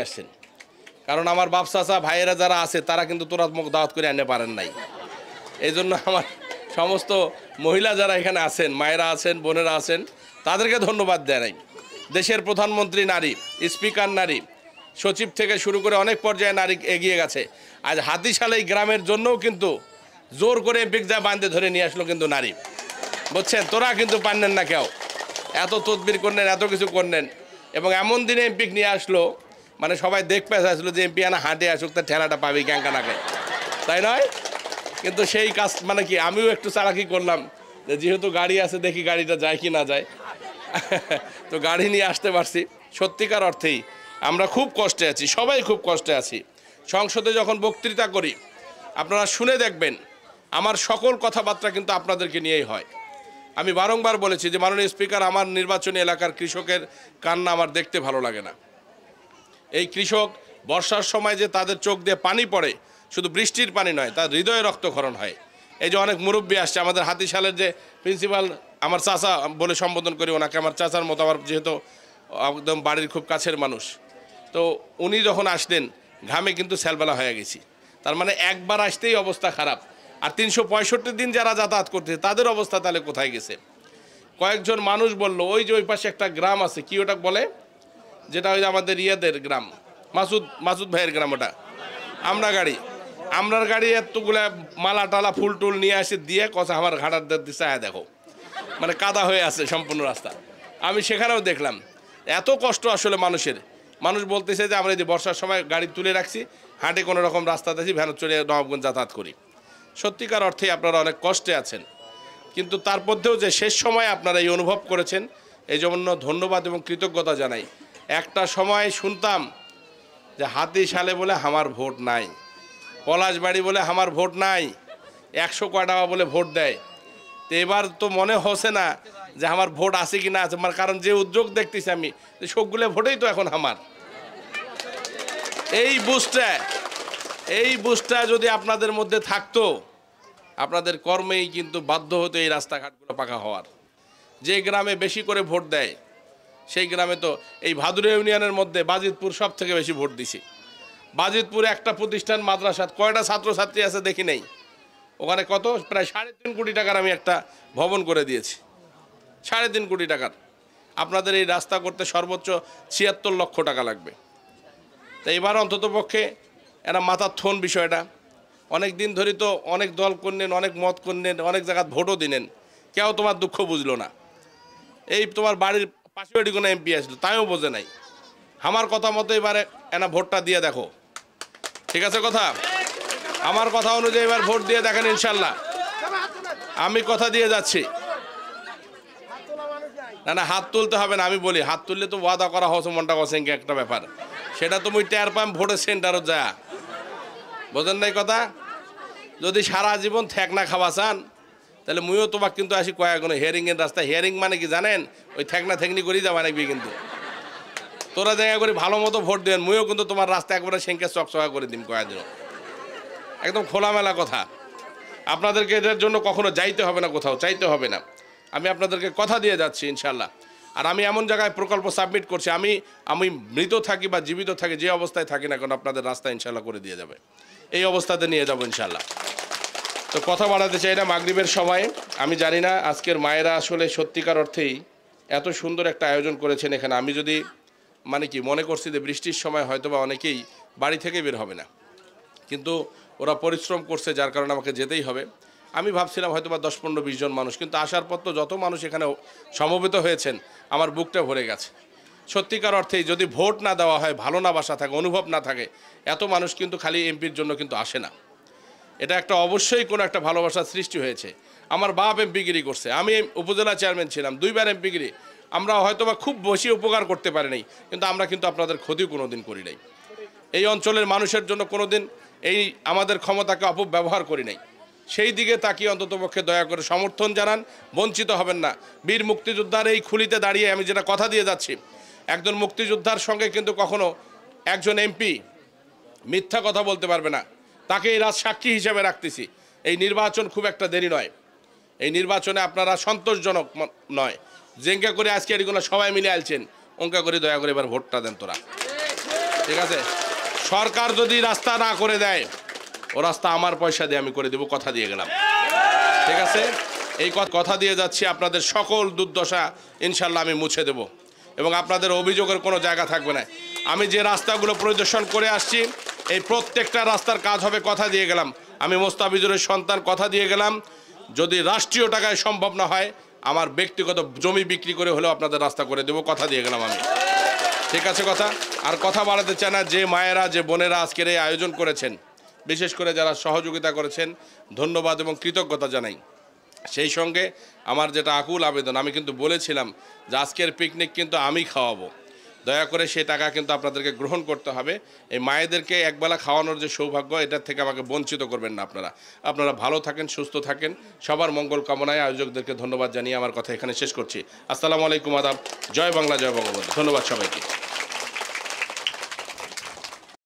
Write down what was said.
আসছেন, কারণ আমার বাপ চাচা ভাইয়েরা যারা আছে তারা কিন্তু তোরা মুখ দাওয়াত করে আনতে পারেন নাই। এই জন্য আমার সমস্ত মহিলা যারা এখানে আছেন, মায়েরা আছেন, বোনেরা আছেন, তাদেরকে ধন্যবাদ দেয় নাই। দেশের প্রধানমন্ত্রী নারী, স্পিকার নারী, সচিব থেকে শুরু করে অনেক পর্যায়ে নারী এগিয়ে গেছে। আজ হাতিশালা এই গ্রামের জন্যও কিন্তু জোর করে এমপিক যা বাঁধে ধরে নিয়ে আসলো কিন্তু নারী, বুঝছেন? তোরা কিন্তু পারলেন না কেউ, এত তদবির করলেন, এত কিছু করলেন, এবং এমন দিনে এমপিক নিয়ে আসলো মানে সবাই দেখতে আসলো যে এমপি আনা হাঁটে আসুক, তার ঠেলাটা পাবি ক্যাঙ্কানাকে, তাই নয়? কিন্তু সেই কাজ মানে কি, আমিও একটু চালাকি করলাম যে যেহেতু গাড়ি আছে দেখি গাড়িটা যায় কি না যায়, তো গাড়ি নিয়ে আসতে পারছি। সত্যিকার অর্থেই আমরা খুব কষ্টে আছি, সবাই খুব কষ্টে আছি। সংসদে যখন বক্তৃতা করি আপনারা শুনে দেখবেন আমার সকল কথাবার্তা কিন্তু আপনাদেরকে নিয়েই হয়। আমি বারংবার বলেছি যে মাননীয় স্পিকার, আমার নির্বাচনী এলাকার কৃষকের কান্না আমার দেখতে ভালো লাগে না। এই কৃষক বর্ষার সময় যে তাদের চোখ দিয়ে পানি পড়ে, শুধু বৃষ্টির পানি নয়, তার হৃদয়ে রক্তক্ষরণ হয়। এই যে অনেক মুরব্বী আসছে, আমাদের হাতিশালের যে প্রিন্সিপাল, আমার চাচা বলে সম্বোধন করি ওনাকে, আমার চাচার মতো, আমার যেহেতু একদম বাড়ির খুব কাছের মানুষ, তো উনি যখন আসলেন ঘামে কিন্তু স্যালবেলা হয়ে গেছি। তার মানে একবার আসতেই অবস্থা খারাপ, আর 365 দিন যারা যাতায়াত করতেছে তাদের অবস্থা তাহলে কোথায় গেছে? কয়েকজন মানুষ বলল ওই যে ওই পাশে একটা গ্রাম আছে, কি ওটা বলে, যেটা ওই যে আমাদের ইয়েদের গ্রাম, মাসুদ ভাইয়ের গ্রাম, ওটা আমরার গাড়ি এতগুলা মালা টালা ফুল টুল নিয়ে আসে দিয়ে কথা আমার ঘাটার দিচ্ছে, দেখো মানে কাদা হয়ে আছে সম্পূর্ণ রাস্তা। আমি সেখানেও দেখলাম এত কষ্ট আসলে মানুষের। মানুষ বলতেছে যে আমরা এই যে বর্ষার সময় গাড়ি তুলে রাখছি, হাঁটে কোনো রকম রাস্তাতে আছি, ভ্যান চলে নবাবগঞ্জ যাতায়াত করি। সত্যিকার অর্থেই আপনারা অনেক কষ্টে আছেন, কিন্তু তার মধ্যেও যে শেষ সময় আপনারা এই অনুভব করেছেন, এই জন্য ধন্যবাদ এবং কৃতজ্ঞতা জানাই। একটা সময় শুনতাম যে হাতিশালে বলে আমার ভোট নাই, পলাশবাড়ি বলে আমার ভোট নাই, 100 কয় টাকা বলে ভোট দেয়। তো এবার তো মনে হচ্ছে না যে আমার ভোট আছে কি না আছে, আমার কারণ যে উদ্যোগ দেখতেছি আমি, সবগুলো ভোটেই তো এখন আমার। এই বুঝটা যদি আপনাদের মধ্যে থাকতো, আপনাদের কর্মেই কিন্তু বাধ্য হতো এই রাস্তাঘাটগুলো পাকা হওয়ার। যে গ্রামে বেশি করে ভোট দেয় সেই গ্রামে, তো এই ভাদুরা ইউনিয়নের মধ্যে বাজিতপুর সব থেকে বেশি ভোট দিছি। বাজিতপুরে একটা প্রতিষ্ঠান মাদ্রাসা, কয়টা ছাত্রছাত্রী আছে দেখি নেই, ওখানে কত প্রায় 3.5 কোটি টাকার আমি একটা ভবন করে দিয়েছি, 3.5 কোটি টাকার। আপনাদের এই রাস্তা করতে সর্বোচ্চ 76 লক্ষ টাকা লাগবে। তো এবার অন্তত পক্ষে এরা মাথার থন বিষয়টা, অনেক দিন ধরে তো অনেক দল করলেন, অনেক মত করলেন, অনেক জায়গায় ভোটও দিলেন, কেউ তোমার দুঃখ বুঝলো না। এই তোমার বাড়ির পাশে বাড়ি কোনো এমপি আসলো, তাইও বোঝে নাই। আমার কথা মতো এবারে এনা ভোটটা দিয়ে দেখো, ঠিক আছে কথা? আমার কথা অনুযায়ী এবার ভোট দিয়ে দেখেন ইনশাল্লাহ, আমি কথা দিয়ে যাচ্ছি। না হাত তুলতে হবে না, আমি বলি হাত তুললে তো ওয়াদা করা হচ্ছে মনটা কসেঙ্গে একটা ব্যাপার, সেটা তুমি টের পাম ভোটের সেন্টারও যায়, বোঝেন নাই কথা? যদি সারা জীবন ঠেকনা খাওয়া চান তাহলে মুইও তোমাকে কিন্তু আসি কয়েকগুলো হিয়ারিংয়ের রাস্তায়। হিয়ারিং মানে কি জানেন? ওই ঠেকনা ঠেকনি করেই যাবা নাকবি, কিন্তু তোরা জায়গা করে ভালো মতো ভোট দেবেন, মুইও কিন্তু তোমার রাস্তা একবারে সেঙ্কে চকচকা করে দিন কয়েকদিন, একদম খোলামেলা কথা। আপনাদেরকে এদের জন্য কখনো যাইতে হবে না, কোথাও চাইতে হবে না, আমি আপনাদেরকে কথা দিয়ে যাচ্ছি ইনশাল্লাহ। আর আমি এমন জায়গায় প্রকল্প সাবমিট করছি, আমি মৃত থাকি বা জীবিত থাকি, যে অবস্থায় থাকি না কেন আপনাদের রাস্তা ইনশাল্লাহ করে দিয়ে যাবে, এই অবস্থাতে নিয়ে যাবো ইনশাল্লাহ। তো কথা বাড়াতে চাই না, মাগরিবের সময় আমি জানি না আজকের মায়েরা আসলে সত্যিকার অর্থেই এত সুন্দর একটা আয়োজন করেছেন এখানে। আমি যদি মানে কি মনে করছি যে বৃষ্টির সময় হয়তো বা অনেকেই বাড়ি থেকে বের হবে না, কিন্তু ওরা পরিশ্রম করছে যার কারণে আমাকে যেতেই হবে। আমি ভাবছিলাম হয়তো বা 10-15-20 জন মানুষ, কিন্তু আসার পর তো যত মানুষ এখানে সমবেত হয়েছেন আমার বুকটা ভরে গেছে। সত্যিকার অর্থেই যদি ভোট না দেওয়া হয়, ভালো না বাসা থাকে, অনুভব না থাকে, এত মানুষ কিন্তু খালি এমপির জন্য কিন্তু আসে না। এটা একটা অবশ্যই কোনো একটা ভালোবাসার সৃষ্টি হয়েছে। আমার বাপ এমপিগিরি করছে, আমি উপজেলা চেয়ারম্যান ছিলাম, 2বার এমপিগিরি। আমরা হয়তো বা খুব বেশি উপকার করতে পারি নাই, কিন্তু আমরা কিন্তু আপনাদের ক্ষতি কোনো দিন করি নাই। এই অঞ্চলের মানুষের জন্য কোনো দিন এই আমাদের ক্ষমতাকে অপব্যবহার করি নাই। সেই দিকে তাকিয়ে অন্ততপক্ষে দয়া করে সমর্থন জানান, বঞ্চিত হবেন না। বীর মুক্তিযোদ্ধার এই খুলিতে দাঁড়িয়ে আমি যেটা কথা দিয়ে যাচ্ছি, একজন মুক্তিযোদ্ধার সঙ্গে কিন্তু কখনো একজন এমপি মিথ্যা কথা বলতে পারবে না, তাকে এই রাজ সাক্ষী হিসেবে রাখতেছি। এই নির্বাচন খুব একটা দেরি নয়, এই নির্বাচনে আপনারা সন্তোষজনক নয়, জেঙ্গা করে আজকে এগুলো সবাই মিলে আলছেন, অঙ্কা করে দয়া করে এবার ভোটটা দেন তোরা। ঠিক আছে, সরকার যদি রাস্তা না করে দেয় ও রাস্তা আমার পয়সা দিয়ে আমি করে দেবো, কথা দিয়ে গেলাম। ঠিক আছে, এই কথা দিয়ে যাচ্ছি, আপনাদের সকল দুর্দশা ইনশাল্লাহ আমি মুছে দেব এবং আপনাদের অভিযোগের কোনো জায়গা থাকবে না। আমি যে রাস্তাগুলো পরিদর্শন করে আসছি এই প্রত্যেকটা রাস্তার কাজ হবে, কথা দিয়ে গেলাম। আমি মোস্তাফিজুরের সন্তান, কথা দিয়ে গেলাম যদি রাষ্ট্রীয় টাকায় সম্ভব না হয় আমার ব্যক্তিগত জমি বিক্রি করে হলেও আপনাদের রাস্তা করে দেবো, কথা দিয়ে গেলাম আমি। ঠিক আছে, কথা আর কথা বাড়াতে চায় না। যে মায়েরা, যে বোনেরা আজকের এই আয়োজন করেছেন, বিশেষ করে যারা সহযোগিতা করেছেন, ধন্যবাদ এবং কৃতজ্ঞতা জানাই। সেই সঙ্গে আমার যেটা আকুল আবেদন, আমি কিন্তু বলেছিলাম যে আজকের পিকনিক কিন্তু আমি খাওয়াবো, দয়া করে সেই টাকা কিন্তু আপনাদেরকে গ্রহণ করতে হবে। এই মায়েদেরকে একবেলা খাওয়ানোর যে সৌভাগ্য, এটার থেকে আমাকে বঞ্চিত করবেন না। আপনারা ভালো থাকেন, সুস্থ থাকেন, সবার মঙ্গল কামনায় আয়োজকদেরকে ধন্যবাদ জানিয়ে আমার কথা এখানে শেষ করছি। আসসালামু আলাইকুম, আদাব, জয় বাংলা, জয় বঙ্গবন্ধু। ধন্যবাদ সবাইকে।